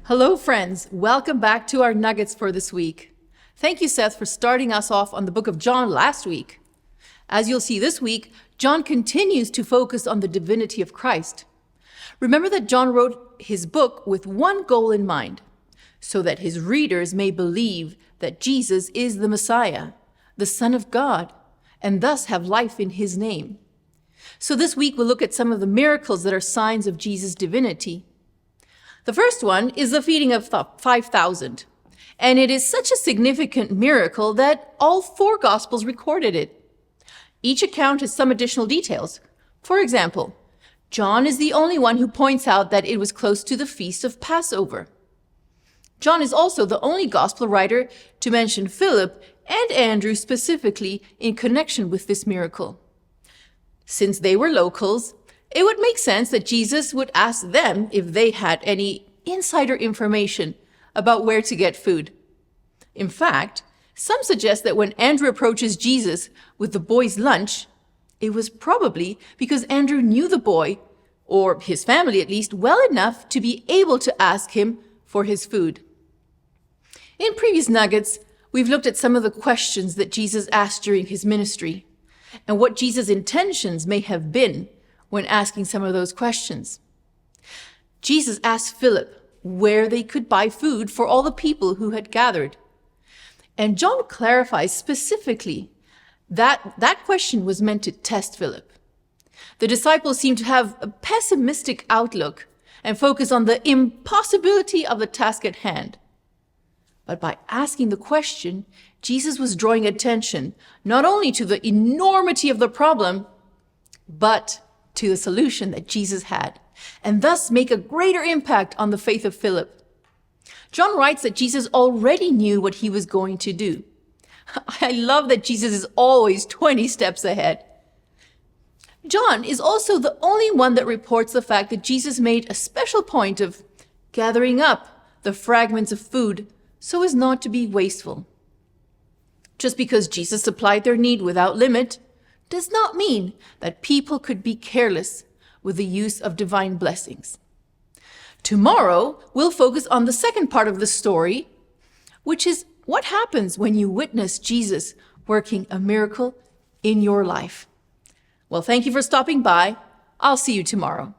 Hello, friends. Welcome back to our nuggets for this week. Thank you, Seth, for starting us off on the book of John last week. As you'll see this week, John continues to focus on the divinity of Christ. Remember that John wrote his book with one goal in mind, so that his readers may believe that Jesus is the Messiah, the Son of God, and thus have life in his name. So this week we'll look at some of the miracles that are signs of Jesus' divinity. The first one is the feeding of 5,000, and it is such a significant miracle that all four Gospels recorded it. Each account has some additional details. For example, John is the only one who points out that it was close to the feast of Passover. John is also the only Gospel writer to mention Philip and Andrew specifically in connection with this miracle. Since they were locals, it would make sense that Jesus would ask them if they had any insider information about where to get food. In fact, some suggest that when Andrew approaches Jesus with the boy's lunch, it was probably because Andrew knew the boy, or his family at least, well enough to be able to ask him for his food. In previous nuggets, we've looked at some of the questions that Jesus asked during his ministry, and what Jesus' intentions may have been when asking some of those questions. Jesus asked Philip where they could buy food for all the people who had gathered. And John clarifies specifically that that question was meant to test Philip. The disciples seem to have a pessimistic outlook and focus on the impossibility of the task at hand. But by asking the question, Jesus was drawing attention not only to the enormity of the problem, but to the solution that Jesus had, and thus make a greater impact on the faith of Philip. John writes that Jesus already knew what he was going to do. I love that Jesus is always 20 steps ahead. John is also the only one that reports the fact that Jesus made a special point of gathering up the fragments of food so as not to be wasteful. Just because Jesus supplied their need without limit does not mean that people could be careless with the use of divine blessings. Tomorrow, we'll focus on the second part of the story, which is what happens when you witness Jesus working a miracle in your life. Well, thank you for stopping by. I'll see you tomorrow.